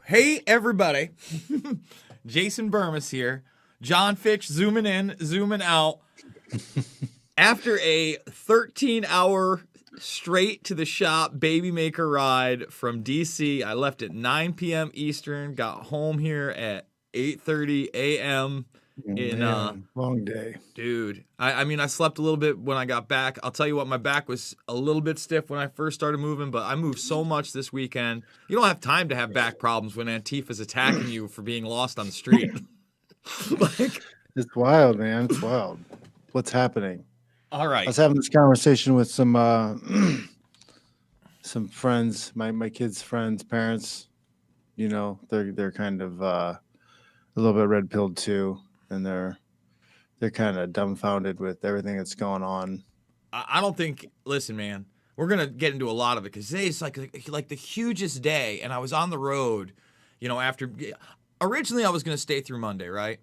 Hey, everybody. Jason Burmis here. John Fitch zooming in, zooming out. After a 13-hour straight to the shop baby maker ride from D.C., I left at 9 p.m. Eastern, got home here at 8:30 a.m. Long day. Dude, I mean, I slept a little bit when I got back. I'll tell you what, my back was a little bit stiff when I first started moving, but I moved so much this weekend. You don't have time to have back problems when Antifa's attacking you for being lost on the street. It's wild, man. It's wild. What's happening? All right. I was having this conversation with some friends, my kids' friends, parents. You know, they're kind of a little bit red-pilled too, and they're kind of dumbfounded with everything that's going on. I don't think. Listen, man, we're gonna get into a lot of it because today's like the hugest day, and I was on the road. You know, after originally I was gonna stay through Monday, right?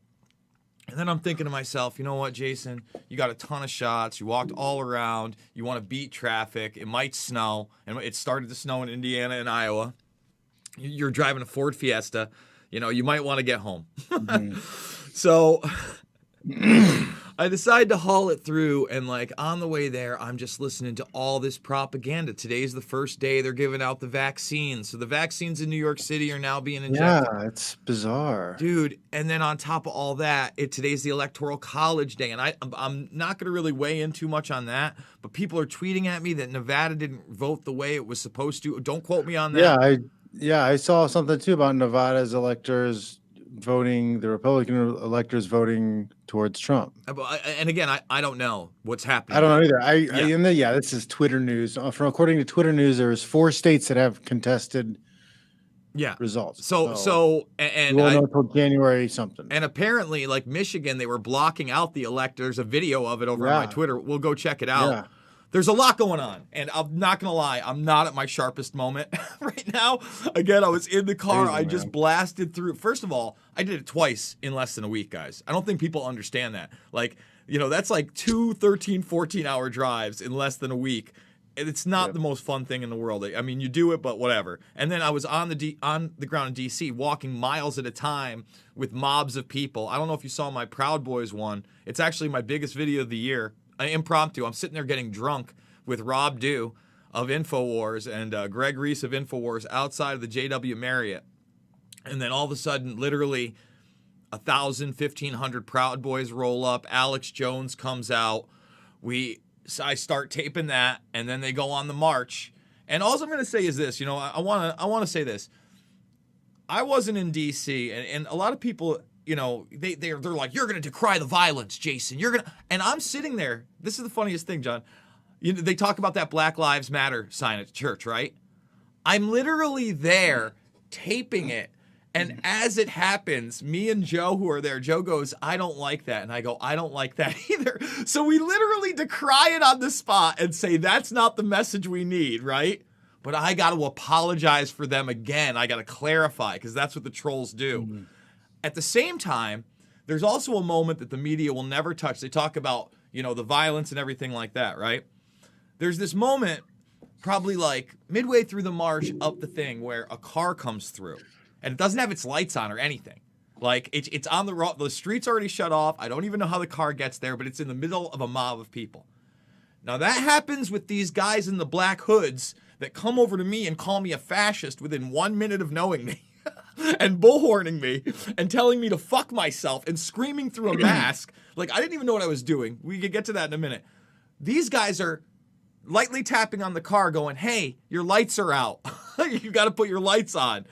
And then I'm thinking to myself, you know what, Jason? You got a ton of shots. You walked all around. You want to beat traffic. It might snow, and it started to snow in Indiana and Iowa. You're driving a Ford Fiesta. You know, you might want to get home. Mm-hmm. So I decided to haul it through, and like on the way there, I'm just listening to all this propaganda. Today's the first day they're giving out the vaccines. So the vaccines in New York City are now being injected. Yeah, it's bizarre. Dude, and then on top of all that, today's the Electoral College Day, and I'm not going to really weigh in too much on that, but people are tweeting at me that Nevada didn't vote the way it was supposed to. Don't quote me on that. Yeah, I saw something too about Nevada's electors voting, the Republican electors voting towards Trump. And again, I don't know what's happening. I don't know either. This is Twitter news. According to Twitter news, there's 4 states that have contested results. So and we'll know until January something. And apparently, like Michigan, they were blocking out the electors. A video of it over on my Twitter. We'll go check it out. Yeah. There's a lot going on, and I'm not going to lie, I'm not at my sharpest moment right now. Again, I was in the car. I just blasted through. First of all, I did it twice in less than a week, guys. I don't think people understand that. Like, you know, that's like 2 13, 14-hour drives in less than a week. It's not the most fun thing in the world. I mean, you do it, but whatever. And then I was on the ground in D.C. walking miles at a time with mobs of people. I don't know if you saw my Proud Boys one. It's actually my biggest video of the year. Impromptu. I'm sitting there getting drunk with Rob Dew of InfoWars and Greg Reese of InfoWars outside of the JW Marriott. And then all of a sudden, literally 1,000, 1,500 Proud Boys roll up. Alex Jones comes out. I start taping that, and then they go on the march. And all I'm going to say is this. You know, I want to say this. I wasn't in D.C., and a lot of people, you know, they're like, you're going to decry the violence, Jason. And I'm sitting there. This is the funniest thing, John. You know, they talk about that Black Lives Matter sign at church, right? I'm literally there taping it. And as it happens, me and Joe, who are there, Joe goes, I don't like that. And I go, I don't like that either. So we literally decry it on the spot and say, that's not the message we need, right? But I got to apologize for them again. I got to clarify, because that's what the trolls do. Mm-hmm. At the same time, there's also a moment that the media will never touch. They talk about, you know, the violence and everything like that, right? There's this moment, probably like midway through the march up the thing, where a car comes through. And it doesn't have its lights on or anything. Like, it's on the street's already shut off. I don't even know how the car gets there, but it's in the middle of a mob of people. Now, that happens with these guys in the black hoods that come over to me and call me a fascist within 1 minute of knowing me and bullhorning me and telling me to fuck myself and screaming through a mask. Like, I didn't even know what I was doing. We could get to that in a minute. These guys are lightly tapping on the car going, hey, your lights are out. You got to put your lights on.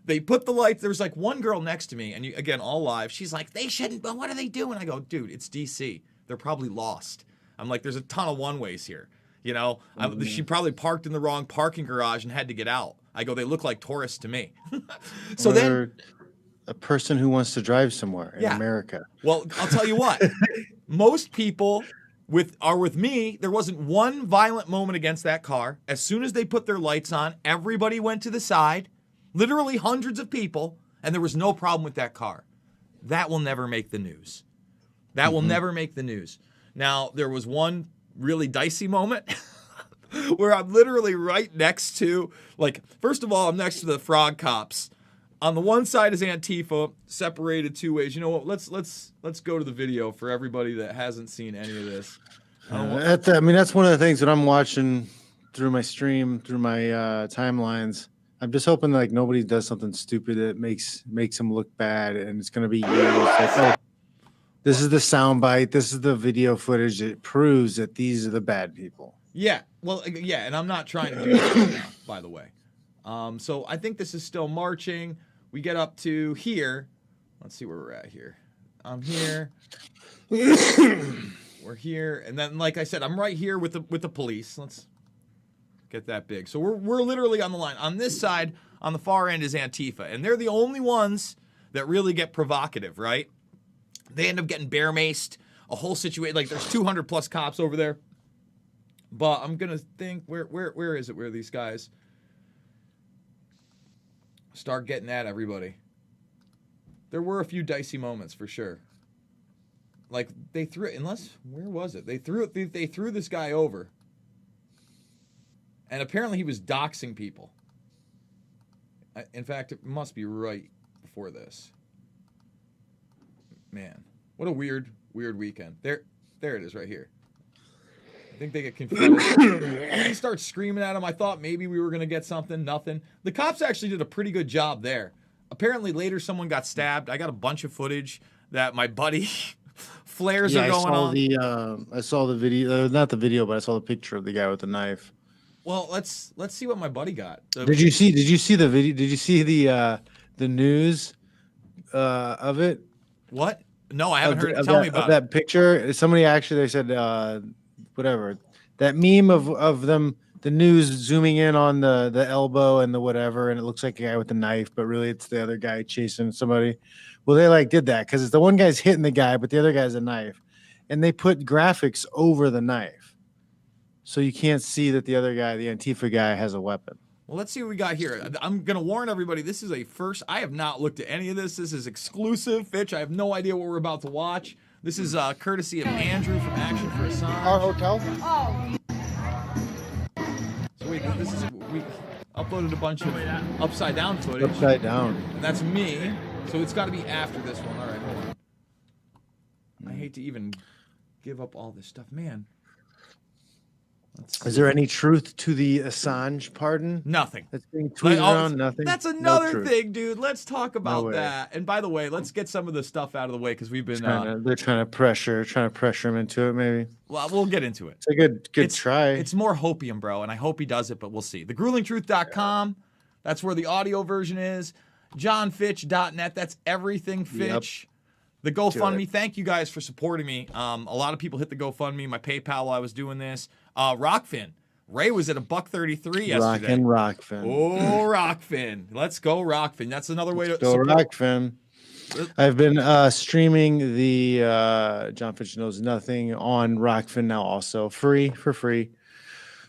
They put the lights. There was like one girl next to me, and again, all live. She's like, they shouldn't, but what are they doing? I go, dude, it's D.C. They're probably lost. I'm like, there's a ton of one-ways here. You know, she probably parked in the wrong parking garage and had to get out. I go, they look like tourists to me. So then, a person who wants to drive somewhere in America. Well, I'll tell you what. Most people are with me. There wasn't one violent moment against that car. As soon as they put their lights on, everybody went to the side. Literally hundreds of people, and there was no problem with that car. That will never make the news. That will never make the news. Now, there was one really dicey moment where I'm literally right next to, like, first of all, I'm next to the frog cops On the one side is Antifa, separated two ways. You know what? Let's go to the video for everybody that hasn't seen any of this. That's one of the things that I'm watching through my stream, through my timelines. I'm just hoping like nobody does something stupid that makes them look bad, and it's gonna be years. Like, oh, this is the soundbite. This is the video footage that proves that these are the bad people. Yeah, well, yeah, and I'm not trying to do that right now, by the way. So I think this is still marching. We get up to here. Let's see where we're at here. I'm here. We're here, and then, like I said, I'm right here with the police. Let's get that big. So we're literally on the line. On this side, on the far end, is Antifa, and they're the only ones that really get provocative, right? They end up getting bear maced, a whole situation. Like there's 200 plus cops over there. But I'm gonna think where is it? Where these guys start getting at everybody? There were a few dicey moments for sure. Like they threw it, where was it? They threw this guy over. And apparently he was doxing people. In fact, it must be right before this. Man, what a weird weekend. There it is right here. I think they get confused. They start screaming at him. I thought maybe we were going to get something. Nothing. The cops actually did a pretty good job there. Apparently later someone got stabbed. I got a bunch of footage that my buddy flares are going on. I saw the video. Not the video, but I saw the picture of the guy with the knife. Well, let's see what my buddy got. Did you see the video? Did you see the news of it? What? No, I haven't heard it. Tell me about that picture. Somebody actually, they said whatever, that meme of them, the news zooming in on the elbow and the whatever, and it looks like a guy with a knife, but really it's the other guy chasing somebody. Well, they like did that because it's the one guy's hitting the guy, but the other guy's a knife, and they put graphics over the knife, so you can't see that the other guy, the Antifa guy, has a weapon. Well, let's see what we got here. I'm going to warn everybody, this is a first. I have not looked at any of this. This is exclusive, Fitch. I have no idea what we're about to watch. This is courtesy of Andrew from Action for Assange. Our hotel? Oh. So wait, we uploaded a bunch of upside down footage. Upside down. And that's me. So it's got to be after this one. All right, hold on. I hate to even give up all this stuff. Man. Is there any truth to the Assange pardon? Nothing. That's being tweeted around. Nothing. That's another thing, dude. Let's talk about that. And by the way, let's get some of the stuff out of the way because we've been. They're trying to pressure him into it. Maybe. Well, we'll get into it. It's a good try. It's more hopium, bro, and I hope he does it, but we'll see. TheGruelingTruth.com. That's where the audio version is. JohnFitch.net. That's everything Fitch. Yep. The GoFundMe. Thank you guys for supporting me. A lot of people hit the GoFundMe, my PayPal while I was doing this. Rockfin. Ray was at $1.33 yesterday. Rockfin. Oh, Rockfin. Let's go, Rockfin. That's another way to support. Rockfin. I've been streaming the John Fitch Knows Nothing on Rockfin now, also for free.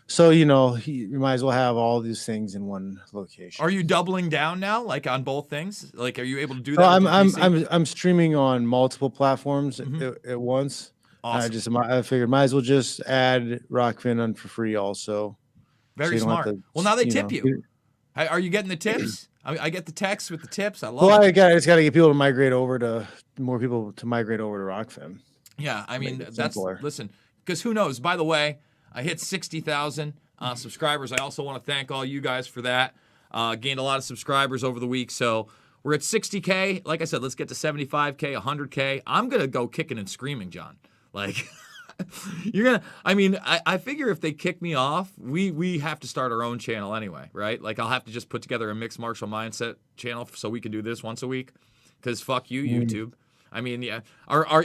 So, you might as well have all these things in one location. Are you doubling down now, like on both things? Like, are you able to do that? I'm streaming on multiple platforms at once. Awesome. I figured might as well just add Rockfin on for free also. Very smart. Well, now they tip you. Are you getting the tips? I get the text with the tips. I love it. I just got to get people to migrate over to Rockfin. Yeah, I mean, listen, because who knows? By the way, I hit 60,000 subscribers. I also want to thank all you guys for that. Gained a lot of subscribers over the week, so we're at 60K. Like I said, let's get to 75K, 100K. I'm going to go kicking and screaming, John. Like, I figure if they kick me off, we have to start our own channel anyway, right? Like, I'll have to just put together a mixed martial mindset channel so we can do this once a week. Because fuck you, YouTube. I mean, yeah.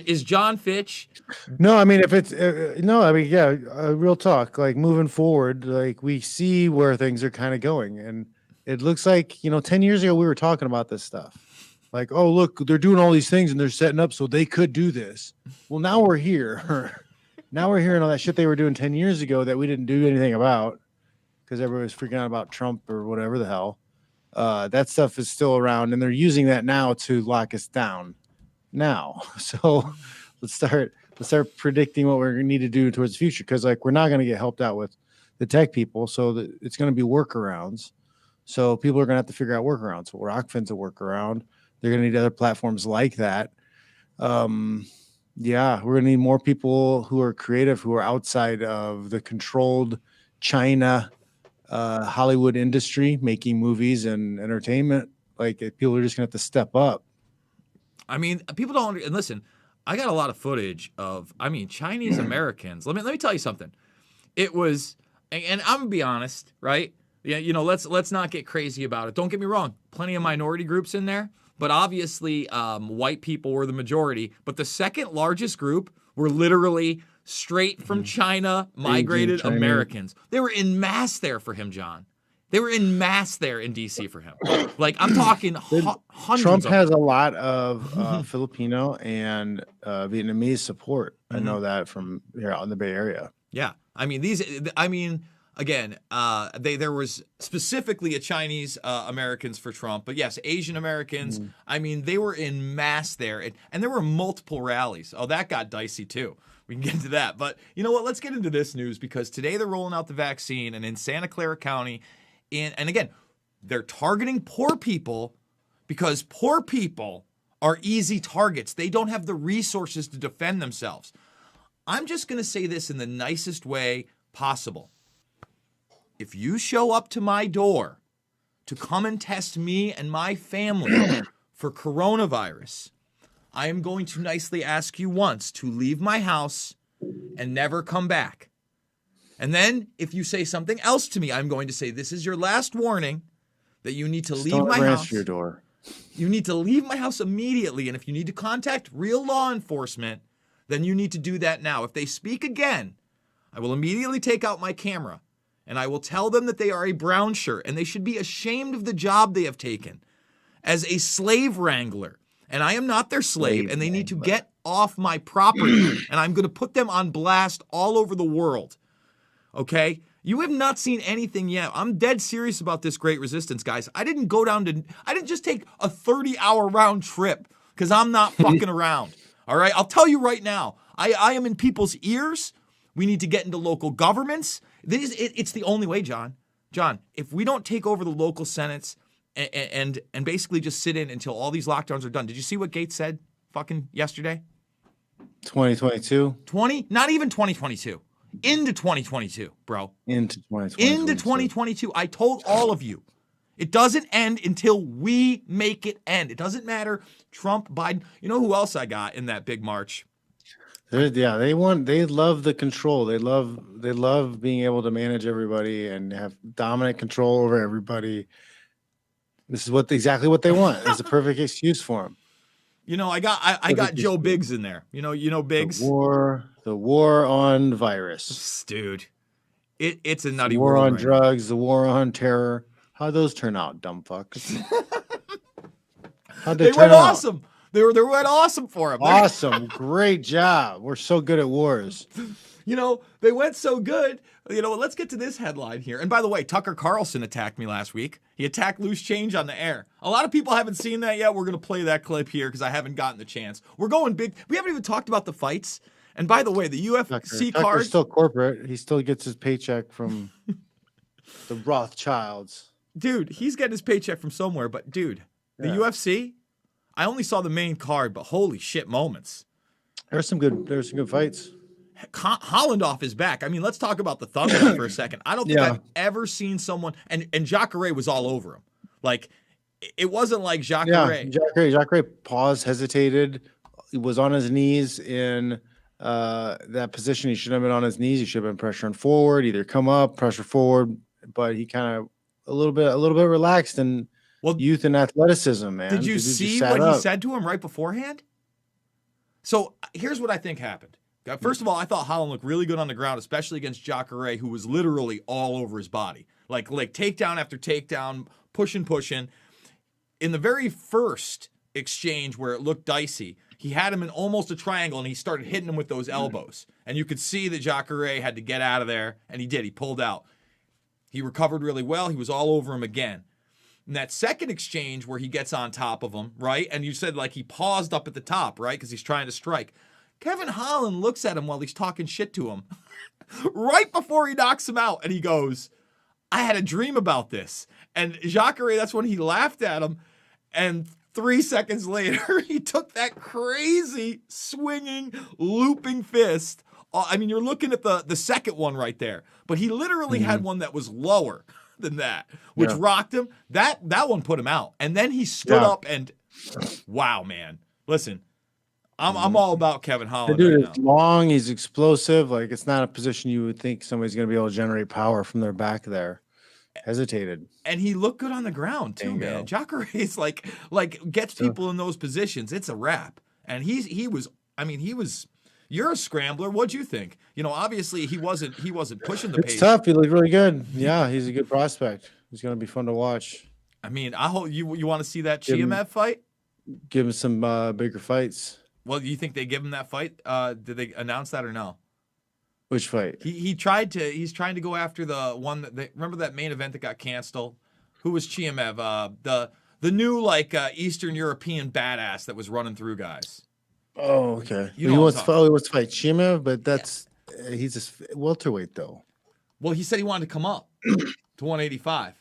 Is John Fitch? No, I mean, if it's real talk. Like, moving forward, like, we see where things are kind of going, and it looks like 10 years ago we were talking about this stuff. Like, oh, look, they're doing all these things and they're setting up so they could do this. Well, now we're here. Now we're hearing all that shit they were doing 10 years ago that we didn't do anything about because everybody was freaking out about Trump or whatever the hell. That stuff is still around, and they're using that now to lock us down now. So let's start predicting what we're going to need to do towards the future, because like we're not going to get helped out with the tech people, so it's going to be workarounds. So people are going to have to figure out workarounds. So Rockfin's a workaround. They're going to need other platforms like that. Yeah, we're going to need more people who are creative, who are outside of the controlled China Hollywood industry, making movies and entertainment. Like people are just going to have to step up. I mean, people don't. And listen, I got a lot of footage of. I mean, Chinese Americans. Let me tell you something. It was, and I'm gonna be honest, right? Yeah, you know, let's not get crazy about it. Don't get me wrong. Plenty of minority groups in there, but obviously, white people were the majority. But the second largest group were literally straight from China migrated Americans. They were in mass there for him, John. They were in mass there in D.C. for him. Like, I'm talking hundreds. Trump has a lot of Filipino and Vietnamese support. I know that from here out in the Bay Area. Yeah. I mean, again, there was specifically a Chinese Americans for Trump, but yes, Asian Americans. I mean, they were in mass there, and there were multiple rallies. Oh, that got dicey too. We can get into that. But you know what? Let's get into this news, because today they're rolling out the vaccine, and in Santa Clara County, and again, they're targeting poor people because poor people are easy targets. They don't have the resources to defend themselves. I'm just going to say this in the nicest way possible. If you show up to my door to come and test me and my family for coronavirus, I am going to nicely ask you once to leave my house and never come back. And then if you say something else to me, I'm going to say, this is your last warning that you need to leave my house. Your door. You need to leave my house immediately. And if you need to contact real law enforcement, then you need to do that now. If they speak again, I will immediately take out my camera and I will tell them that they are a brown shirt and they should be ashamed of the job they have taken as a slave wrangler. And I am not their slave, and they need to get off my property. And I'm going to put them on blast all over the world. Okay? You have not seen anything yet. I'm dead serious about this great resistance, guys. I didn't just take a 30-hour round trip because I'm not fucking around. All right? I'll tell you right now. I am in people's ears. We need to get into local governments. It's the only way, John. John, if we don't take over the local senates and basically just sit in until all these lockdowns are done. Did you see what Gates said fucking yesterday? 2022? Not even 2022. Into 2022, bro. Into 2022. I told all of you, it doesn't end until we make it end. It doesn't matter. Trump, Biden. You know who else I got in that big march? They love the control. They love being able to manage everybody and have dominant control over everybody. This is exactly what they want. It's a perfect excuse for them. You know, I got Joe Biggs in there. You know Biggs. The war on virus, dude. It's a nutty war world on right drugs. The war on terror. How'd those turn out, dumb fucks? They went awesome. They went awesome for him. Awesome, great job. We're so good at wars. You know, they went so good. You know, let's get to this headline here. And by the way, Tucker Carlson attacked me last week. He attacked Loose Change on the air. A lot of people haven't seen that yet. We're going to play that clip here because I haven't gotten the chance. We're going big. We haven't even talked about the fights. And by the way, the UFC card. Tucker's still corporate. He still gets his paycheck from the Rothschilds. Dude, he's getting his paycheck from somewhere. But dude, the UFC, I only saw the main card, but holy shit moments. There's some good fights. Holland off his back. I mean, let's talk about the thumbnail for a second. I don't think I've ever seen someone, and Jacare was all over him. Like, it wasn't like Jacare. Yeah, Jacare paused, hesitated. He was on his knees in that position. He shouldn't have been on his knees. He should have been pressuring forward, either come up, pressure forward. But he kind of a little bit relaxed and youth and athleticism, man. Did you see what he said to him right beforehand? So here's what I think happened. First of all, I thought Holland looked really good on the ground, especially against Jacare, who was literally all over his body. Like takedown after takedown, pushing. In the very first exchange where it looked dicey, he had him in almost a triangle, and he started hitting him with those elbows. And you could see that Jacare had to get out of there, and he did. He pulled out. He recovered really well. He was all over him again. In that second exchange where he gets on top of him, right? And you said like he paused up at the top, right? Because he's trying to strike. Kevin Holland looks at him while he's talking shit to him right before he knocks him out. And he goes, I had a dream about this. And Jacare, that's when he laughed at him. And 3 seconds later, he took that crazy, swinging, looping fist. I mean, you're looking at the second one right there. But he literally had one that was lower than that, which rocked him. That one put him out. And then he stood up and, wow, man. Listen, I'm all about Kevin Holland. The dude right is now. long. He's explosive. Like, it's not a position you would think somebody's going to be able to generate power from their back there. Hesitated. And he looked good on the ground too, man. Jacare is like gets people in those positions. It's a wrap. And he was. You're a scrambler. What'd you think? You know, obviously he wasn't pushing the pace. It's tough. He looked really good. Yeah, he's a good prospect. He's going to be fun to watch. I mean, I hope you want to see that Chimaev fight. Give him some bigger fights. Well, do you think they give him that fight? Did they announce that or no? Which fight? He's trying to go after the one that remember that main event that got canceled? Who was Chimaev? The new Eastern European badass that was running through guys. Oh, okay. He wants to fight Chimaev, but he's a welterweight though. Well, he said he wanted to come up to 185.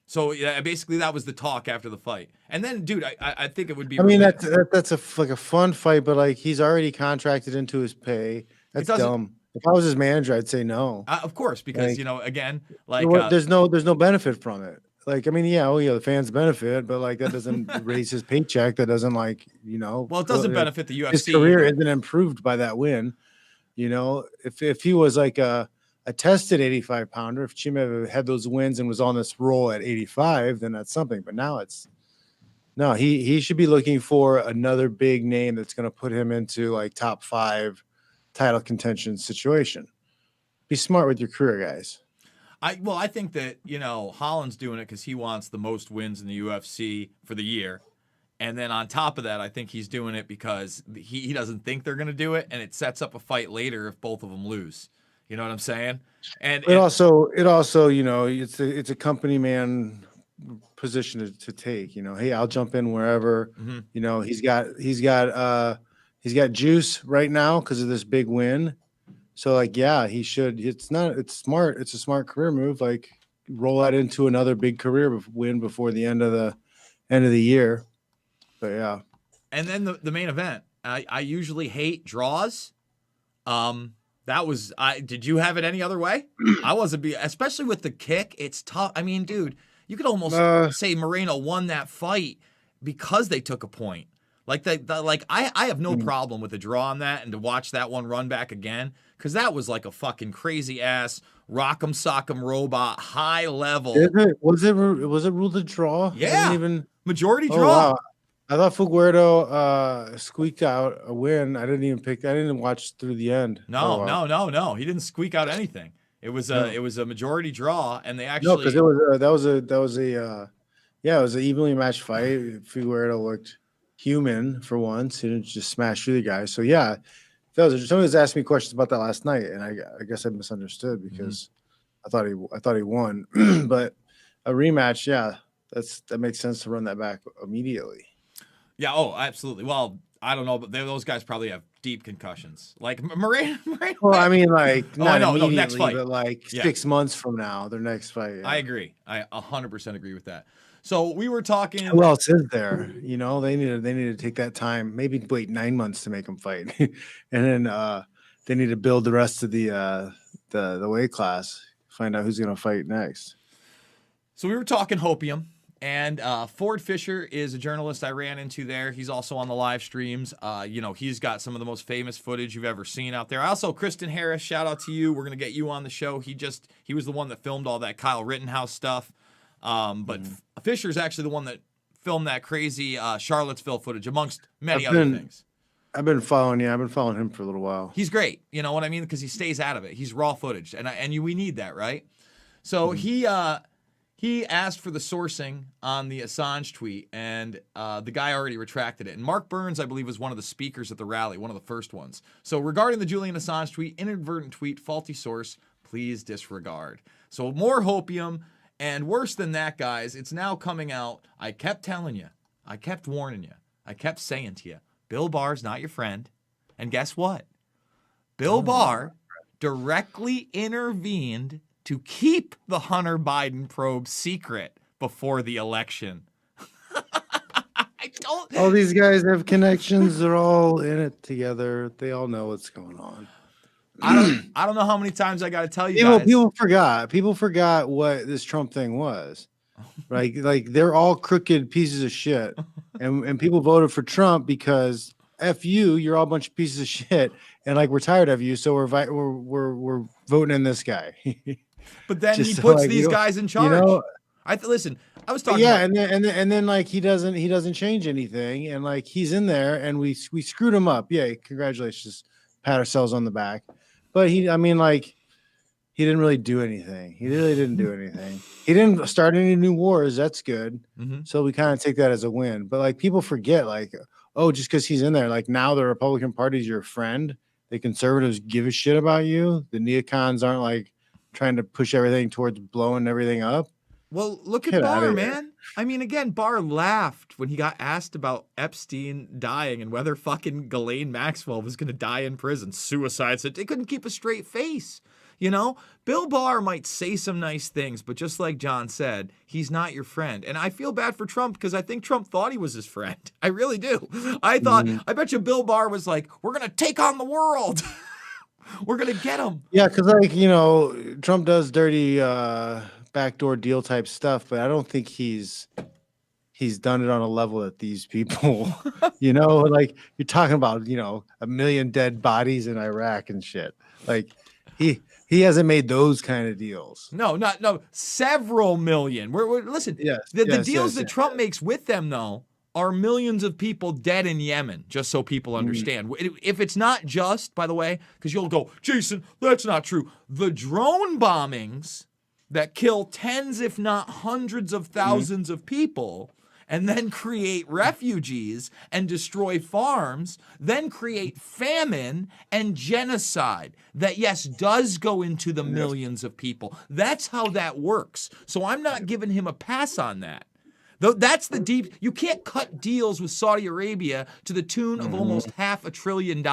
So yeah, basically that was the talk after the fight. And then, dude, I think it would be. I mean, that's a fun fight, but like he's already contracted into his pay. That's dumb. If I was his manager, I'd say no. Of course, because again, there's no benefit from it. Like, I mean, the fans benefit, but like that doesn't raise his paycheck. That doesn't Well, it doesn't benefit the UFC. His career isn't improved by that win. You know, if he was like a tested 85 pounder, if Chimaev had those wins and was on this roll at 85, then that's something. But now he should be looking for another big name that's going to put him into like top 5 title contention situation. Be smart with your career, guys. I think that Holland's doing it because he wants the most wins in the UFC for the year, and then on top of that, I think he's doing it because he doesn't think they're going to do it, and it sets up a fight later if both of them lose. You know what I'm saying? And it also it's a company man position to take. Hey, I'll jump in wherever. Mm-hmm. He's got juice right now because of this big win. So he should. It's smart. It's a smart career move. Like roll that into another big career win before the end of the year. But yeah. And then the main event. I usually hate draws. Did you have it any other way? I wasn't especially with the kick. It's tough. I mean, dude, you could almost say Moreno won that fight because they took a point. I have no problem with a draw on that and to watch that one run back again because that was like a fucking crazy ass rock'em sock'em robot high level. Was it ruled a draw? Yeah, majority draw. Wow. I thought Figueiredo squeaked out a win. I didn't watch through the end. No. He didn't squeak out anything. It was a majority draw, and they actually because it was an evenly matched fight. Figueiredo looked human for once. He didn't just smash through the guy. So yeah, somebody was asking me questions about that last night, and I guess I misunderstood because I thought he won. But a rematch, that makes sense to run that back immediately. Yeah. Oh, absolutely. Well, I don't know, but those guys probably have deep concussions. Like Moreno. Well, I mean, like not immediately, next fight, but like 6 months from now, their next fight. Yeah. I agree. I 100% agree with that. So we were talking. Who else is there? They need to take that time. Maybe wait 9 months to make them fight, and then they need to build the rest of the weight class. Find out who's going to fight next. So we were talking hopium. And Ford Fisher is a journalist I ran into there. He's also on the live streams. He's got some of the most famous footage you've ever seen out there. Also, Kristen Harris, shout out to you. We're going to get you on the show. He was the one that filmed all that Kyle Rittenhouse stuff. But Fisher's actually the one that filmed that crazy Charlottesville footage, amongst many other things. I've been following him for a little while. He's great. You know what I mean? Because he stays out of it. He's raw footage. And we need that, right? So he asked for the sourcing on the Assange tweet, and the guy already retracted it. And Mark Burns, I believe, was one of the speakers at the rally, one of the first ones. So regarding the Julian Assange tweet, inadvertent tweet, faulty source, please disregard. So more hopium, and worse than that, guys, it's now coming out. I kept telling you. I kept warning you. I kept saying to you, Bill Barr's not your friend. And guess what? Bill Barr directly intervened to keep the Hunter Biden probe secret before the election. I don't. All these guys have connections. They're all in it together. They all know what's going on. I don't know how many times I got to tell you guys. People forgot what this Trump thing was. Like they're all crooked pieces of shit. And people voted for Trump because F you, you're all a bunch of pieces of shit. And like, we're tired of you. So we're voting in this guy. But then he puts these guys in charge. You know, listen, I was talking about, and then like he doesn't change anything, and like he's in there, and we screwed him up. Yeah, congratulations, pat ourselves on the back. But he didn't really do anything. He really didn't do anything. He didn't start any new wars. That's good. Mm-hmm. So we kind of take that as a win. But like people forget, like, oh, just because he's in there, like now the Republican Party is your friend. The conservatives give a shit about you. The neocons aren't like trying to push everything towards blowing everything up. Well, look at Barr, man. I mean, again, Barr laughed when he got asked about Epstein dying and whether fucking Ghislaine Maxwell was going to die in prison. Suicide. So they couldn't keep a straight face. You know, Bill Barr might say some nice things, but just like John said, he's not your friend. And I feel bad for Trump because I think Trump thought he was his friend. I really do. I bet you Bill Barr was like, we're going to take on the world. We're going to get him. Yeah, because like, you know, Trump does dirty backdoor deal type stuff, but I don't think he's done it on a level that these people, you know, like you're talking about, you know, 1 million dead bodies in Iraq and shit. Like he hasn't made those kind of deals. No, several million. Listen, the deals that Trump makes with them though are millions of people dead in Yemen, just so people understand. If it's not just, by the way, because you'll go, Jason, that's not true. The drone bombings that kill tens, if not hundreds of thousands of people, and then create refugees and destroy farms, then create famine and genocide that, yes, does go into the millions of people. That's how that works. So I'm not giving him a pass on that. Though that's the deep, you can't cut deals with Saudi Arabia to the tune of almost $500 billion.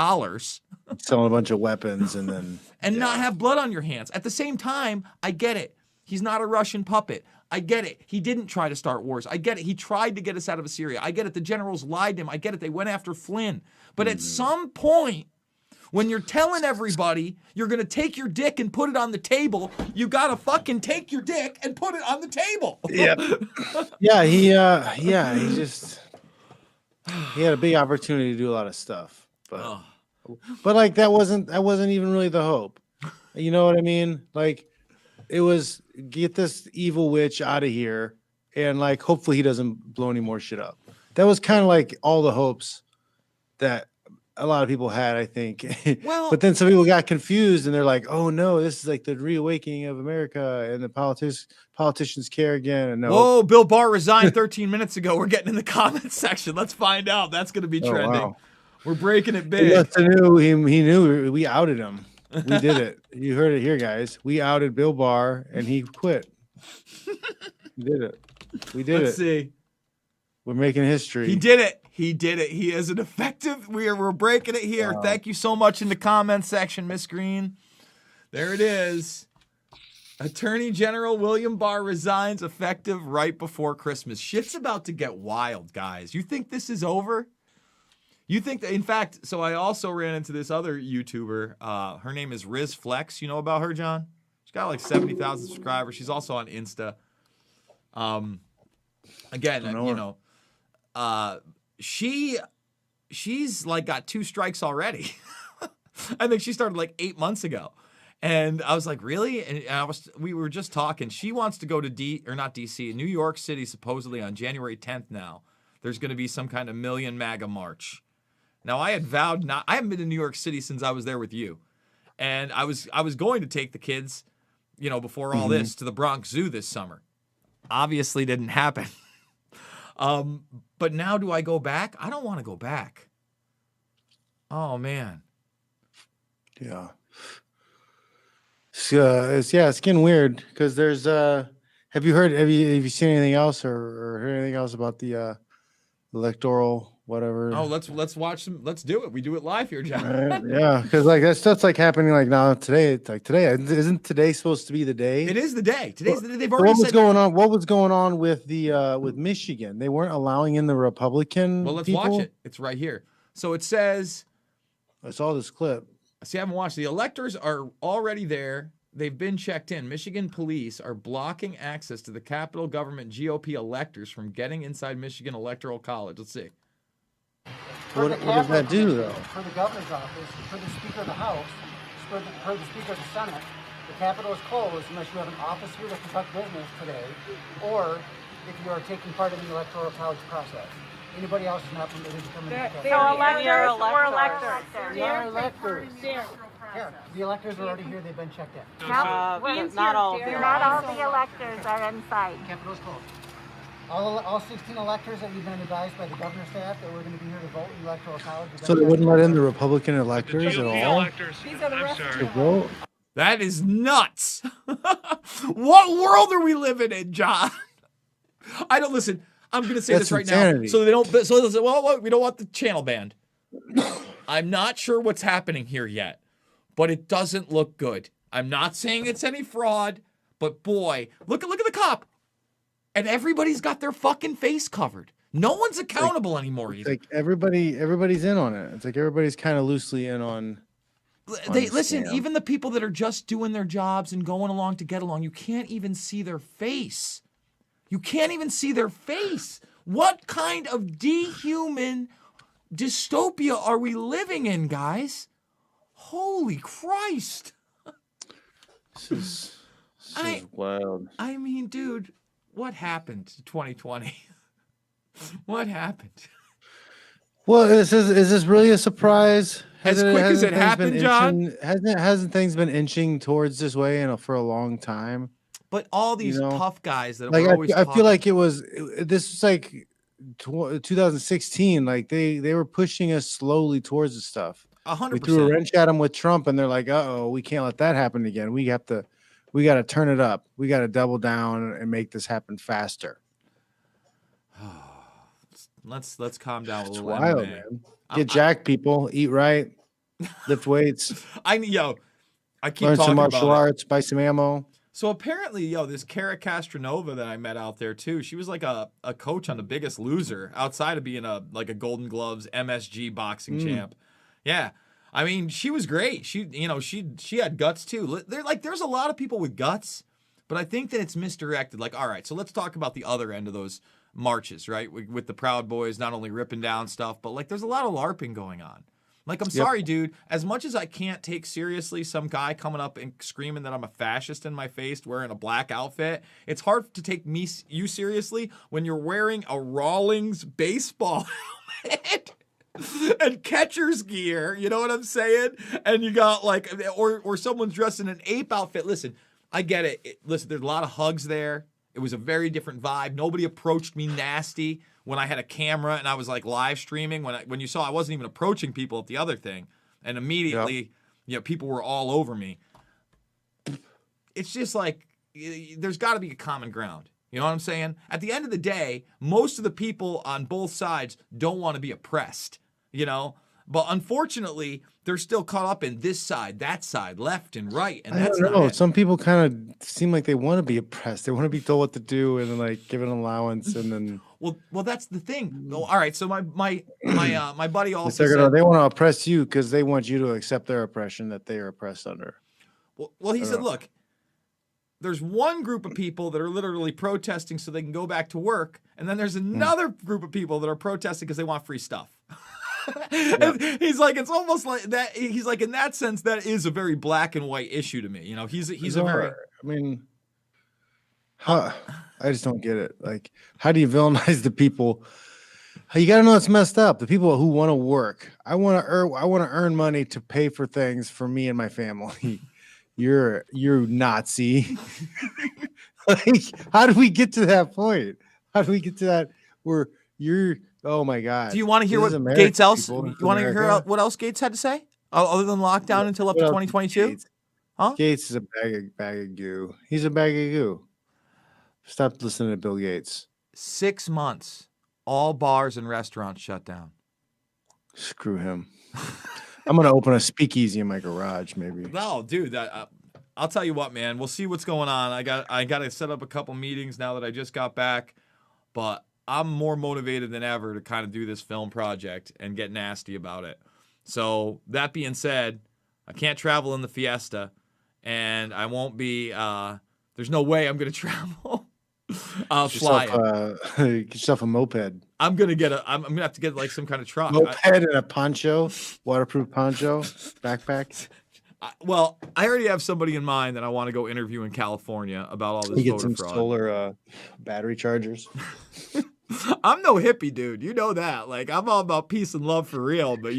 Selling a bunch of weapons and then... not have blood on your hands. At the same time, I get it. He's not a Russian puppet. I get it. He didn't try to start wars. I get it. He tried to get us out of Syria. I get it. The generals lied to him. I get it. They went after Flynn. But at some point, when you're telling everybody you're going to take your dick and put it on the table, you got to fucking take your dick and put it on the table. Yeah. He had a big opportunity to do a lot of stuff. But like that wasn't even really the hope. You know what I mean? Like, it was get this evil witch out of here and like hopefully he doesn't blow any more shit up. That was kind of like all the hopes that a lot of people had, I think. Well, but then some people got confused and they're like, oh no, this is like the reawakening of America and the politicians care again. And no. Whoa, Bill Barr resigned 13 minutes ago. We're getting in the comments section. Let's find out. That's going to be trending. Wow. We're breaking it big. He knew we outed him. We did it. You heard it here, guys. We outed Bill Barr, and he quit. We did it. Let's see. We're making history. He did it. He is an effective. We're breaking it here. Wow. Thank you so much in the comments section, Miss Green. There it is. Attorney General William Barr resigns effective right before Christmas. Shit's about to get wild, guys. You think this is over? You think that, in fact, so I also ran into this other YouTuber. Her name is Riz Flex. You know about her, John? She's got like 70,000 subscribers. She's also on Insta. She's like got 2 strikes already. I think she started like 8 months ago. And I was like, really? And we were just talking. She wants to go to New York City, supposedly on January 10th now. There's going to be some kind of million MAGA march. Now, I had vowed I haven't been to New York City since I was there with you. And I was going to take the kids, you know, before all this to the Bronx Zoo this summer. Obviously didn't happen. But now do I go back? I don't want to go back. Oh, man. Yeah. It's getting weird because there's have you seen anything else or heard anything else about the electoral whatever. Oh, let's watch them. Let's do it. We do it live here, John. Right? Yeah, because like that stuff's like happening like now today. It's like today. Isn't today supposed to be the day? It is the day. Today's the day. They've So already what was said. going on? What was going on with the with Michigan? They weren't allowing in the Republican. Well, let's people? watch it. It's right here. So it says. I saw this clip. See, I haven't watched. The electors are already there. They've been checked in. Michigan police are blocking access to the Capitol government GOP electors from getting inside Michigan Electoral College. Let's see. What does that do, though? For the governor's office, for the Speaker of the House, for the Speaker of the Senate, the Capitol is closed unless you have an office here to conduct business today, or if you are taking part in the Electoral College process. Anybody else is not permitted to come in. So electors or electors? We are electors. Yeah, the electors are already here. They've been checked in. Not all. Not all the electors are inside. Capitol is closed. All 16 electors that we've been advised by the governor's staff that we're going to be here to vote in the Electoral College. So they wouldn't let in the Republican electors at all? These are the rest of To vote? That is nuts. What world are we living in, John? I don't listen. I'm going to say That's this right insanity. now. So they don't. So they say, well, we don't want the channel banned. I'm not sure what's happening here yet, but it doesn't look good. I'm not saying it's any fraud, but boy, look at the cop. And everybody's got their fucking face covered. No one's accountable anymore. It's like everybody's in on it. It's like everybody's kind of loosely in on. They listen. Even the people that are just doing their jobs and going along to get along, you can't even see their face. You can't even see their face. What kind of dehuman dystopia are we living in, guys? Holy Christ! This is wild. I mean, dude. What happened to 2020? What happened? Well, is this really a surprise? As quick as it happened, John? Hasn't things been inching towards this way for a long time? But all these tough guys that like were always I feel like this was like 2016. Like they were pushing us slowly towards the stuff. 100%. We threw a wrench at them with Trump, and they're like, "Uh-oh, we can't let that happen again. We got to turn it up. We got to double down and make this happen faster." Let's calm down a It's little. wild, MMA. man. Get jacked, people. Eat right. Lift weights. I keep Learn talking some martial about arts. Buy some ammo. So apparently, this Cara Castronova that I met out there too, she was like a coach on The Biggest Loser outside of being a Golden Gloves MSG boxing champ. Yeah. I mean, she was great. She had guts too. There's a lot of people with guts, but I think that it's misdirected. Like, all right, so let's talk about the other end of those marches, right? With the Proud Boys, not only ripping down stuff, but like there's a lot of LARPing going on. Like, I'm sorry, dude. As much as I can't take seriously some guy coming up and screaming that I'm a fascist in my face wearing a black outfit, it's hard to take you seriously when you're wearing a Rawlings baseball helmet and catcher's gear. You know what I'm saying? And you got like, or someone's dressed in an ape outfit. Listen, I get it. Listen, there's a lot of hugs there. It was a very different vibe. Nobody approached me nasty when I had a camera and I was like live streaming. When you saw I wasn't even approaching people at the other thing, and immediately, people were all over me. It's just like there's got to be a common ground. You know what I'm saying? At the end of the day, most of the people on both sides don't want to be oppressed. But unfortunately, they're still caught up in this side, that side, left and right, and that's not it. Some people kind of seem like they want to be oppressed. They want to be told what to do and like give an allowance, and then well, that's the thing. All right, so my buddy also they said, want to oppress you because they want you to accept their oppression that they are oppressed under. Well, he said, look, there's one group of people that are literally protesting so they can go back to work, and then there's another group of people that are protesting because they want free stuff. He's like, it's almost like that. He's like, in that sense, that is a very black and white issue to me. He's a very. I mean, I just don't get it. Like, how do you villainize the people? You got to know it's messed up. The people who want to work. I want to earn money to pay for things for me and my family. You're Nazi. Like, how do we get to that point? How do we get to that where you're? Oh my God! Do you want to hear what Gates else? You want to hear what else Gates had to say, other than lockdown until up to 2022? Huh? Gates is a bag of goo. He's a bag of goo. Stop listening to Bill Gates. 6 months, all bars and restaurants shut down. Screw him. I'm gonna open a speakeasy in my garage, maybe. No, dude, I'll tell you what, man. We'll see what's going on. I got to set up a couple meetings now that I just got back, but I'm more motivated than ever to kind of do this film project and get nasty about it. So that being said, I can't travel in the Fiesta, and I won't be. There's no way I'm gonna travel. I'll fly. Get yourself a moped. I'm gonna have to get like some kind of truck. Moped and a poncho, waterproof poncho, backpack. Well, I already have somebody in mind that I want to go interview in California about all this. You get voter some fraud. solar battery chargers. I'm no hippie, dude. You know that. Like, I'm all about peace and love for real. But,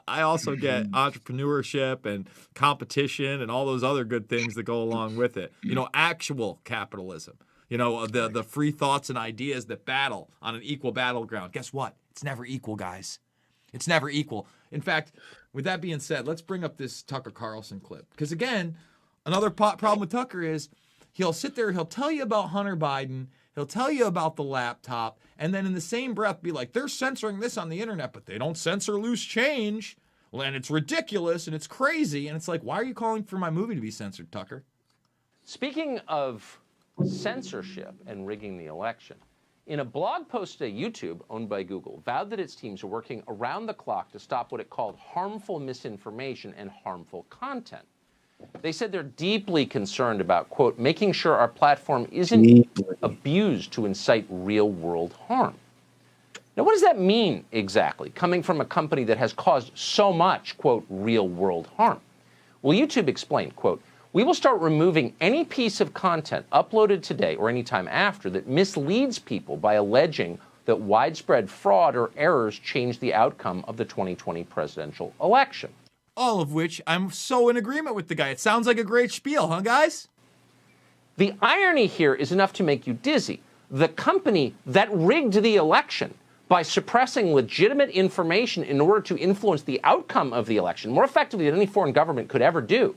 I also get entrepreneurship and competition and all those other good things that go along with it. Actual capitalism. The free thoughts and ideas that battle on an equal battleground. Guess what? It's never equal, guys. It's never equal. In fact, with that being said, let's bring up this Tucker Carlson clip. Because, again, another problem with Tucker is he'll sit there, he'll tell you about Hunter Biden, he'll tell you about the laptop, and then in the same breath be like, they're censoring this on the internet, but they don't censor loose change. Well, and it's ridiculous, and it's crazy. And it's like, why are you calling for my movie to be censored, Tucker? Speaking of censorship and rigging the election, in a blog post today, YouTube, owned by Google, vowed that its teams are working around the clock to stop what it called harmful misinformation and harmful content. They said they're deeply concerned about, quote, making sure our platform isn't abused to incite real-world harm. Now, what does that mean exactly, coming from a company that has caused so much, quote, real-world harm? Well, YouTube explained, quote, we will start removing any piece of content uploaded today or anytime after that misleads people by alleging that widespread fraud or errors changed the outcome of the 2020 presidential election. All of which I'm so in agreement with the guy. It sounds like a great spiel, huh, guys? The irony here is enough to make you dizzy. The company that rigged the election by suppressing legitimate information in order to influence the outcome of the election more effectively than any foreign government could ever do,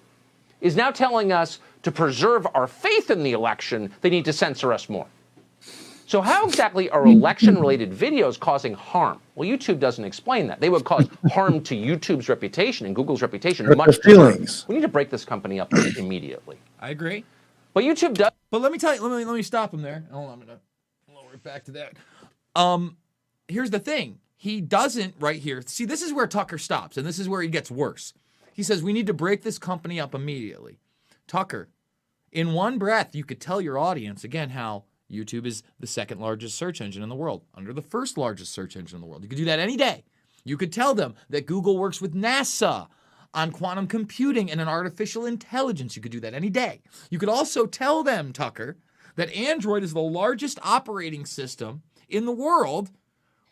is now telling us to preserve our faith in the election, they need to censor us more. So how exactly are election-related videos causing harm? Well, YouTube doesn't explain that. They would cause harm to YouTube's reputation and Google's reputation. Much feelings. We need to break this company up immediately. I agree. But YouTube does. But let me tell you, let me stop him there. Hold on, I'm going to lower it back to that. Here's the thing. He doesn't right here. See, this is where Tucker stops, and this is where he gets worse. He says, we need to break this company up immediately. Tucker, in one breath, you could tell your audience, again, how YouTube is the second largest search engine in the world, under the first largest search engine in the world. You could do that any day. You could tell them that Google works with NASA on quantum computing and an artificial intelligence. You could do that any day. You could also tell them, Tucker, that Android is the largest operating system in the world,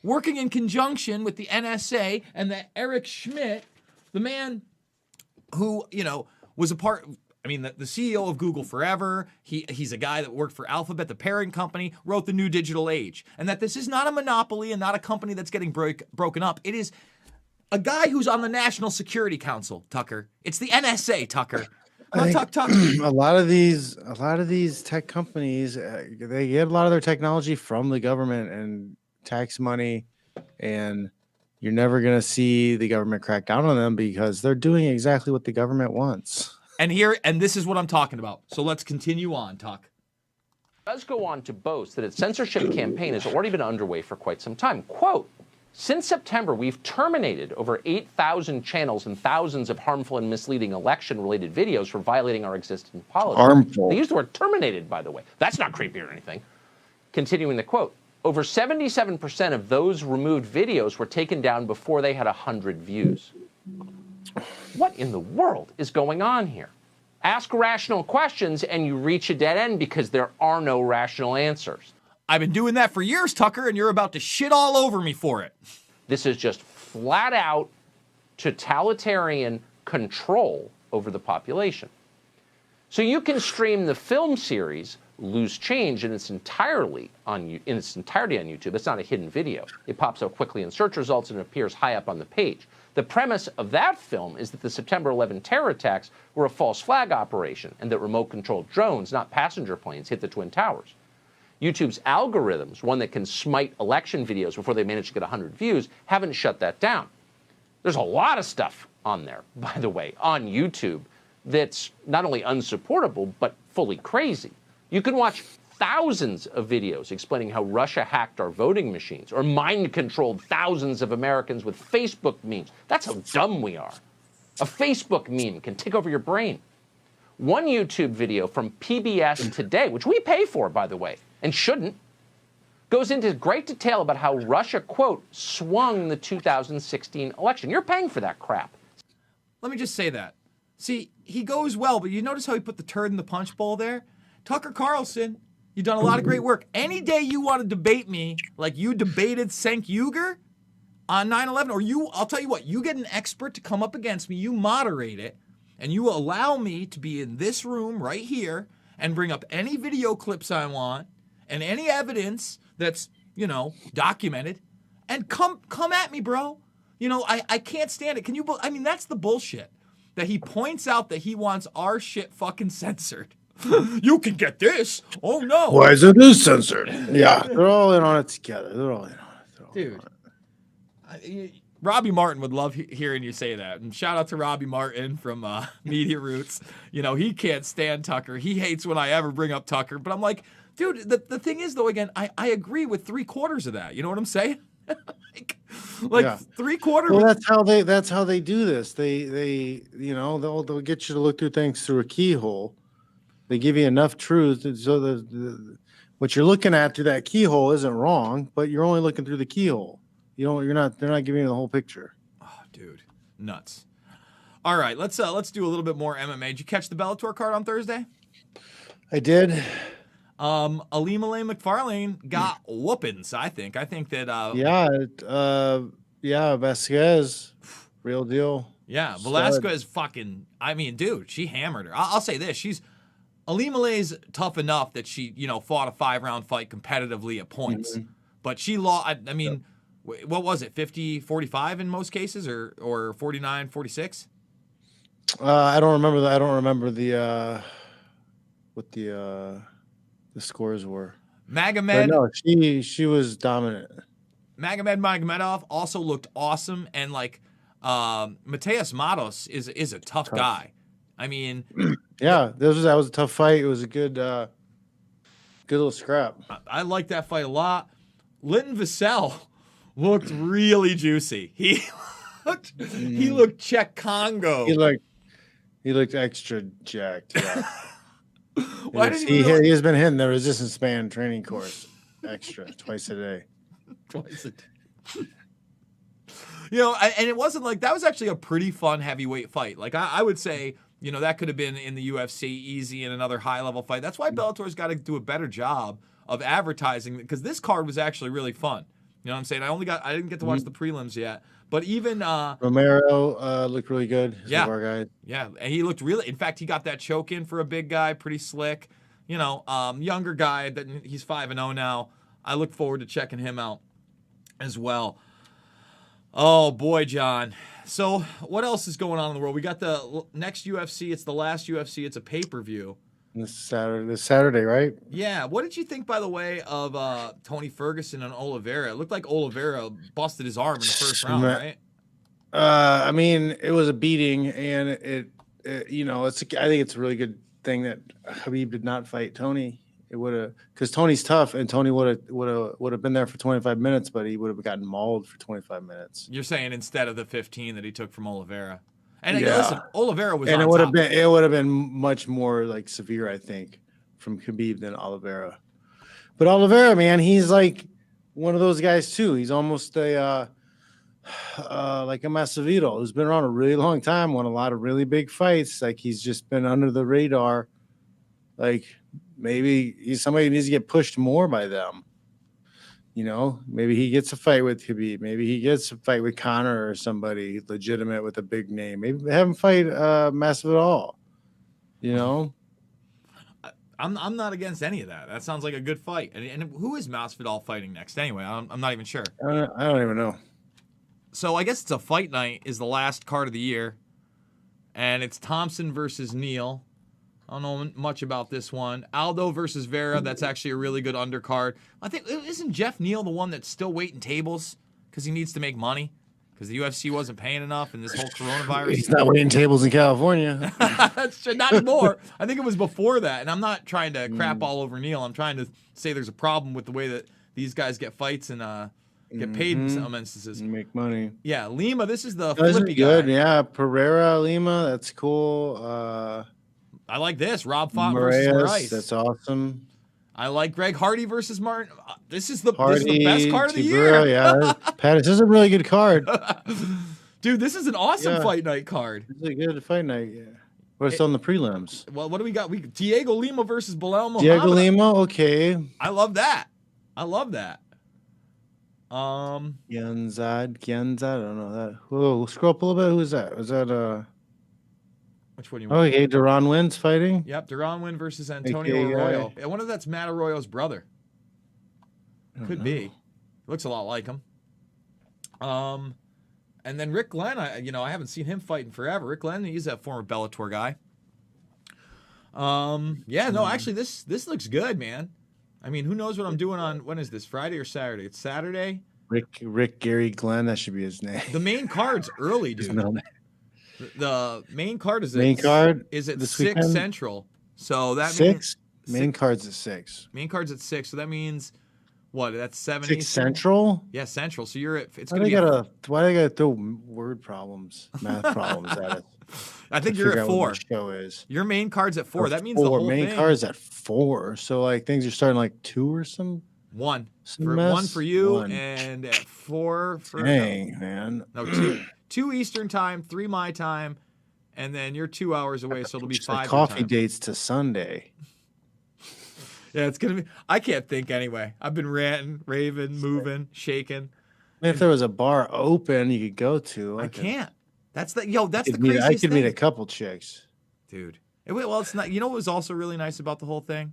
working in conjunction with the NSA, and that Eric Schmidt, the man who, was a part, the CEO of Google forever, he's a guy that worked for Alphabet, the parent company, wrote The New Digital Age. And that this is not a monopoly and not a company that's getting broken up. It is a guy who's on the National Security Council, Tucker. It's the NSA, Tucker. Tucker. A lot of these tech companies, they get a lot of their technology from the government and tax money, and you're never going to see the government crack down on them because they're doing exactly what the government wants. And this is what I'm talking about. So let's continue on, Tuck. Does go on to boast that its censorship campaign has already been underway for quite some time. Quote, since September, we've terminated over 8,000 channels and thousands of harmful and misleading election-related videos for violating our existing policy. Harmful. They used the word terminated, by the way. That's not creepy or anything. Continuing the quote, over 77% of those removed videos were taken down before they had 100 views. What in the world is going on here? Ask rational questions and you reach a dead end because there are no rational answers. I've been doing that for years, Tucker, and you're about to shit all over me for it. This is just flat out totalitarian control over the population. So you can stream the film series Loose Change in its entirety on YouTube. It's not a hidden video. It pops up quickly in search results and appears high up on the page. The premise of that film is that the September 11 terror attacks were a false flag operation and that remote-controlled drones, not passenger planes, hit the Twin Towers. YouTube's algorithms, one that can smite election videos before they manage to get 100 views, haven't shut that down. There's a lot of stuff on there, by the way, on YouTube that's not only unsupportable, but fully crazy. You can watch thousands of videos explaining how Russia hacked our voting machines or mind-controlled thousands of Americans with Facebook memes. That's how dumb we are. A Facebook meme can take over your brain. One YouTube video from PBS Today, which we pay for, by the way, and shouldn't, goes into great detail about how Russia, quote, swung the 2016 election. You're paying for that crap. Let me just say that. See, he goes well, but you notice how he put the turd in the punch bowl there? Tucker Carlson, you've done a lot of great work. Any day you want to debate me like you debated Cenk Uyghur on 9/11, or I'll tell you what, you get an expert to come up against me, you moderate it, and you allow me to be in this room right here and bring up any video clips I want and any evidence that's, documented, and come at me, bro. I can't stand it. Can you? I mean, that's the bullshit that he points out that he wants our shit fucking censored. You can get this. Oh no. Why is it this censored? Yeah, they're all in on it together. They're all in on it. Dude. Robbie Martin would love hearing you say that. And shout out to Robbie Martin from Media Roots. He can't stand Tucker. He hates when I ever bring up Tucker. But I'm like, dude, the thing is, though, again, I agree with 3/4 of that. You know what I'm saying? like 3/4. Well, that's how they do this. They'll get you to look through things through a keyhole. They give you enough truth so what you're looking at through that keyhole isn't wrong, but you're only looking through the keyhole. They're not giving you the whole picture. Oh, dude, nuts. All right, let's do a little bit more MMA. Did you catch the Bellator card on Thursday? I did. Alimale McFarlane got whoopings, I think. I think that Vasquez, real deal. Yeah, Velasquez fucking, I mean, dude, she hammered her. I'll say this, Alimale's tough enough that she, fought a 5-round fight competitively at points. Mm-hmm. But she lost, I mean, what was it, 50-45 in most cases, or 49-46? I don't remember that. I don't remember what the scores were. Magomed. No, she was dominant. Magomed Magomedov also looked awesome, and Mateus Matos is a tough guy. I mean, yeah, that was a tough fight. It was a good little scrap. I like that fight a lot. Linton Vassell looked really juicy. He looked Czech Congo. He looked extra jacked. Yeah. He has been hitting the resistance band training course extra twice a day. Twice a day. And it wasn't that was actually a pretty fun heavyweight fight. I would say, that could have been in the UFC easy in another high level fight. That's why Bellator's got to do a better job of advertising, because this card was actually really fun. You know what I'm saying? I didn't get to watch the prelims yet, but even Romero looked really good. Yeah, yeah, and he looked really. In fact, he got that choke in for a big guy, pretty slick. Younger guy that he's 5-0 now. I look forward to checking him out as well. Oh boy, John. So what else is going on in the world? We got the next UFC. It's the last UFC. It's a pay-per-view. This Saturday, right? Yeah. What did you think, by the way, of Tony Ferguson and Oliveira? It looked like Oliveira busted his arm in the first round, right? I mean, it was a beating, and I think it's a really good thing that Khabib did not fight Tony. It would have, because Tony's tough, and Tony would have been there for 25 minutes, but he would have gotten mauled for 25 minutes. You're saying instead of the 15 that he took from Oliveira. And listen, Oliveira was. And it would have been much more severe, I think, from Khabib than Oliveira. But Oliveira, man, he's one of those guys too. He's almost a Masvidal, who's been around a really long time, won a lot of really big fights. He's just been under the radar. Maybe he's somebody who needs to get pushed more by them. Maybe he gets a fight with Khabib. Maybe he gets a fight with Conor or somebody legitimate with a big name. Maybe have him fight Masvidal. I'm not against any of that. That sounds like a good fight. And who is Masvidal fighting next anyway? I'm not even sure. I don't even know. So I guess it's a fight night is the last card of the year. And it's Thompson versus Neal. I don't know much about this one. Aldo versus Vera. That's actually a really good undercard. I think, isn't Jeff Neal the one that's still waiting tables because he needs to make money? because the UFC wasn't paying enough, and this whole coronavirus. He's not waiting tables in California. That's true. Not anymore. I think it was before that, and I'm not trying to crap all over Neil. I'm trying to say there's a problem with the way that these guys get fights and get paid in some instances. Make money. Yeah, Lima. This is the Those are flippy good. guy. Yeah, Pereira, Lima. That's cool. I like this. Rob Font versus Moraes. That's awesome. I like Greg Hardy versus Martin. This is the Hardy, best card of the Tibura, year. Yeah, Pat, this is a really good card. Dude, this is an awesome fight night card. It's a good fight night. Yeah. What's on the prelims? Well, what do we got? Diego Lima versus Bilal Muhammad. Diego Lima, okay. I love that. Gyanzad, I don't know that. Whoa, scroll up a little bit. Who is that? Was that Which one do you want? Okay, Duran wins fighting. Yep, Duran Win versus Antonio Arroyo. I wonder if that's Matt Arroyo's brother. Could be. Looks a lot like him. And then Rick Glenn, I haven't seen him fight in forever. Rick Glenn, he's a former Bellator guy. Actually, this looks good, man. I mean, who knows what I'm doing on, when is this, Friday or Saturday? It's Saturday. Rick Gary Glenn, that should be his name. The main card's early, dude. The main card is at 6 weekend? Central. So that 6? Main card's at 6. Main card's at 6. So that means what? That's 7 6 Eastern? Central? Yeah, Central. So you're at. Why do I gotta throw word problems, math problems at it? I think you're at 4. Show is your main card's at 4. That means the whole main card's at 4. So like things are starting like 2 or some. 1. Some one for you and at 4 for. Dang, man. No, 2 Eastern time, 3 my time, and then you're 2 hours away, so it'll be 5. Coffee dates to Sunday. Yeah, it's gonna be. I can't think anyway. I've been ranting, raving, moving, shaking. If there was a bar open you could go to, I can't. That's the That's the craziest thing. I could meet thing. a couple chicks, dude. Well, it's not. You know what was also really nice about the whole thing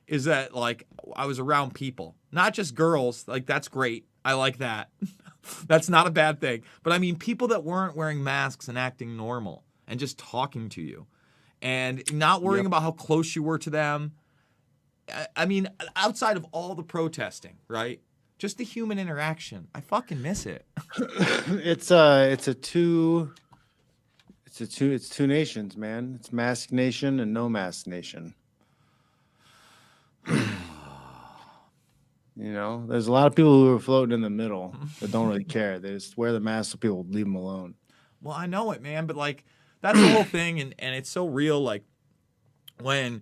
is that like I was around people, not just girls. Like that's great. I like that. That's not a bad thing. But I mean, people that weren't wearing masks and acting normal and just talking to you, and not worrying about how close you were to them. I mean, outside of all the protesting, right? Just the human interaction. I fucking miss it. It's two nations, man. It's mask nation and no mask nation. There's a lot of people who are floating in the middle that don't really care. They just wear the mask so people leave them alone. Well, I know it, man, but like that's the whole thing, and it's so real. Like when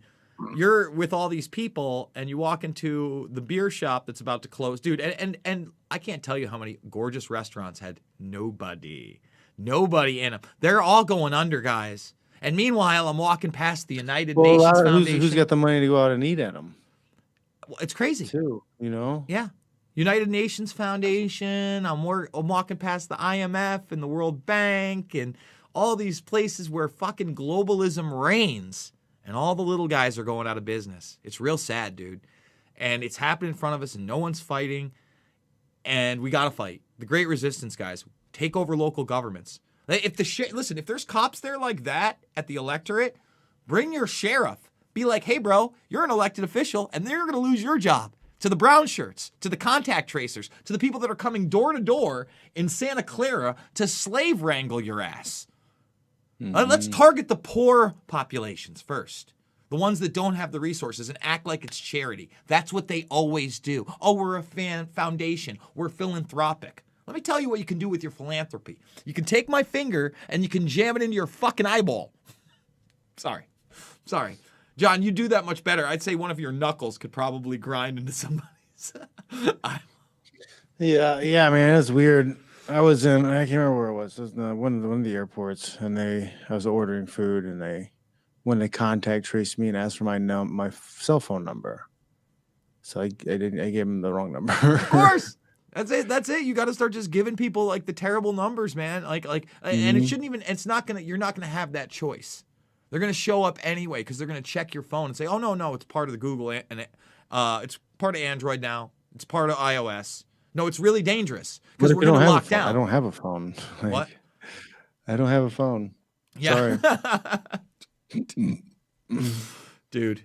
you're with all these people and you walk into the beer shop that's about to close, dude, and I can't tell you how many gorgeous restaurants had nobody in them. They're all going under, guys. And meanwhile, I'm walking past the United Nations Foundation. Who's got the money to go out and eat at them? Well, it's crazy. Too, Yeah. United Nations Foundation. I'm walking past the IMF and the World Bank and all these places where fucking globalism reigns. And all the little guys are going out of business. It's real sad, dude. And it's happening in front of us, and no one's fighting. And we got to fight. The great resistance, guys. Take over local governments. If there's cops there like that at the electorate, bring your sheriff. Be like, hey, bro, you're an elected official, and they're going to lose your job. To the brown shirts, to the contact tracers, to the people that are coming door to door in Santa Clara to slave wrangle your ass. Let's target the poor populations first. The ones that don't have the resources and act like it's charity. That's what they always do. Oh, we're a foundation. We're philanthropic. Let me tell you what you can do with your philanthropy. You can take my finger and you can jam it into your fucking eyeball. Sorry. John, you do that much better. I'd say one of your knuckles could probably grind into somebody's eye. Yeah, man, it's weird. I can't remember where it was. It was one of the airports, and I was ordering food, and when they contact traced me and asked for my cell phone number, so I gave them the wrong number. Of course, that's it. You got to start just giving people like the terrible numbers, man. And it shouldn't even. You're not gonna have that choice. They're gonna show up anyway because they're gonna check your phone and say, oh no, it's part of the Google and it's part of Android now. It's part of iOS. No, it's really dangerous because we're going to lock down. I don't have a phone. What? I don't have a phone. Yeah. Sorry. Dude.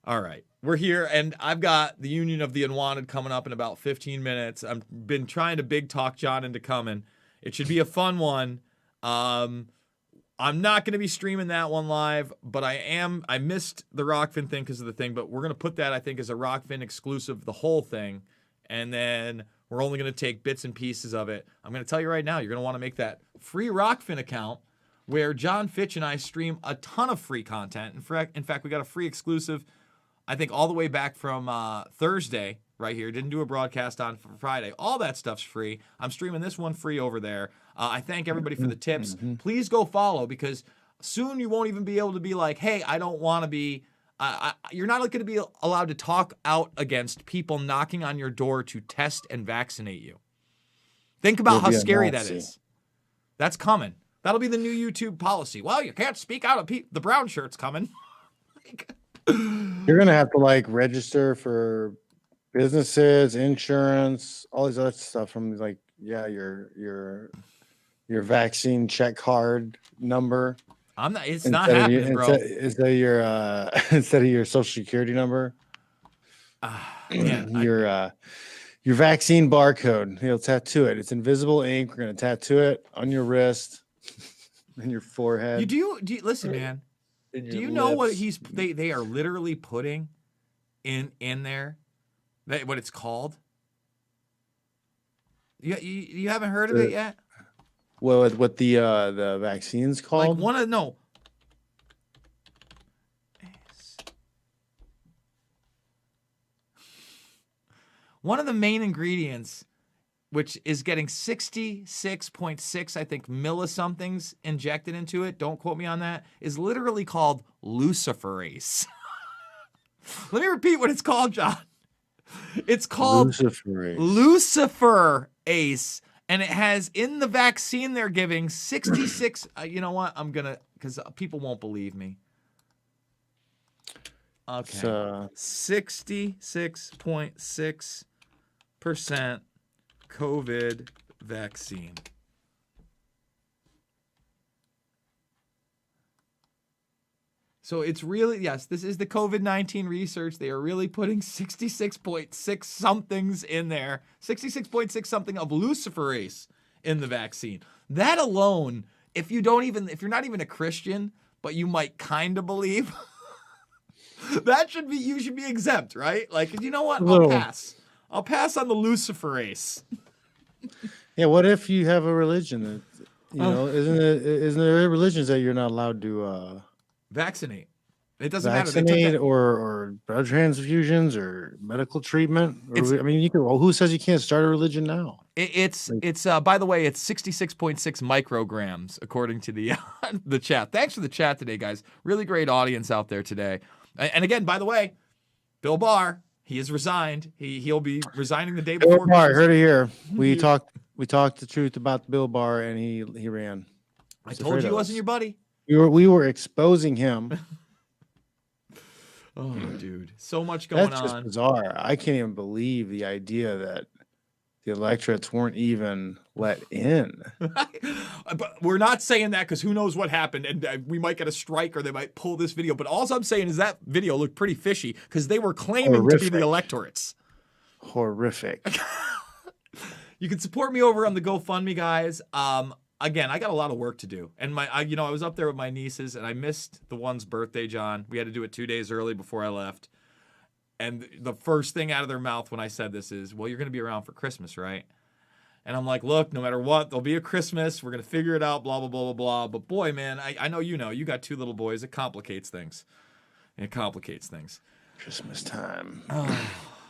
All right. We're here, and I've got the Union of the Unwanted coming up in about 15 minutes. I've been trying to big talk John into coming, It should be a fun one. I'm not going to be streaming that one live, but I missed the Rockfin thing because of the thing, but we're going to put that, I think, as a Rockfin exclusive, the whole thing. And then we're only going to take bits and pieces of it. I'm going to tell you right now, you're going to want to make that free Rockfin account where John Fitch and I stream a ton of free content. In fact, we got a free exclusive, I think, all the way back from Thursday right here. Didn't do a broadcast on Friday. All that stuff's free. I'm streaming this one free over there. I thank everybody for the tips. Please go follow, because soon you won't even be able to be like, hey, I don't want to be, you're not going to be allowed to talk out against people knocking on your door to test and vaccinate you. Think about how scary that is. That's coming. That'll be the new YouTube policy. Well, you can't speak out of the brown shirt's coming. You're going to have to like register for businesses, insurance, all these other stuff from like, your vaccine check card number. It's not happening, bro. Instead of your social security number. Your vaccine barcode. He'll tattoo it. It's invisible ink. We're gonna tattoo it on your wrist and your forehead. Do you listen, man? Do you know what they are literally putting in there? What it's called? You haven't heard of it yet? Well, what the vaccine's called? Like one of the main ingredients, which is getting 66.6, I think, millisomethings injected into it, don't quote me on that, is literally called Luciferase. Let me repeat what it's called, John. It's called Luciferase. And it has in the vaccine they're giving 66. You know what? Because people won't believe me. Okay. 66.6% COVID vaccine. So it's really, yes, this is the COVID-19 research. They are really putting 66.6 somethings in there, 66.6 something of Luciferase in the vaccine. That alone, if you're not even a Christian, but you might kind of believe, you should be exempt, right? Like, you know what? I'll pass on the Luciferase. Yeah. What if you have a religion that, isn't there religions that you're not allowed to, vaccinate. It doesn't vaccinate matter. or blood transfusions or medical treatment. Who says you can't start a religion now? It's by the way, it's 66.6 micrograms according to the the chat. Thanks for the chat today, guys. Really great audience out there today. And again, by the way, Bill Barr, he has resigned. He'll be resigning the day before. Bill Barr, heard it here. We talked the truth about Bill Barr, and he ran. I told you he wasn't your buddy. We were exposing him. Oh, dude, so much going on. That's just bizarre. I can't even believe the idea that the electorates weren't even let in. But we're not saying that because who knows what happened, and we might get a strike or they might pull this video. But all I'm saying is that video looked pretty fishy because they were claiming to be the electorates. Horrific. You can support me over on the GoFundMe, guys. Again, I got a lot of work to do. And I was up there with my nieces, and I missed the one's birthday, John. We had to do it 2 days early before I left. And the first thing out of their mouth when I said this is, well, you're going to be around for Christmas, right? And I'm like, look, no matter what, there'll be a Christmas. We're going to figure it out, blah, blah, blah, blah, blah. But boy, man, I know you got 2 little boys. It complicates things. Christmas time.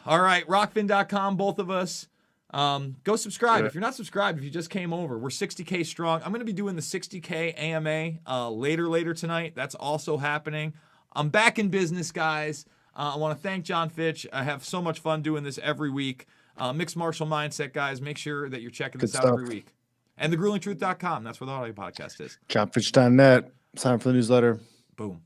All right, rockfin.com, both of us. Go subscribe. If you're not subscribed, if you just came over, we're 60K strong. I'm going to be doing the 60K AMA later tonight. That's also happening. I'm back in business, guys. I want to thank John Fitch. I have so much fun doing this every week. Mixed Martial Mindset, guys. Make sure that you're checking this out every week. And thegruelingtruth.com. That's where the audio podcast is. JohnFitch.net. Sign up for the newsletter. Boom.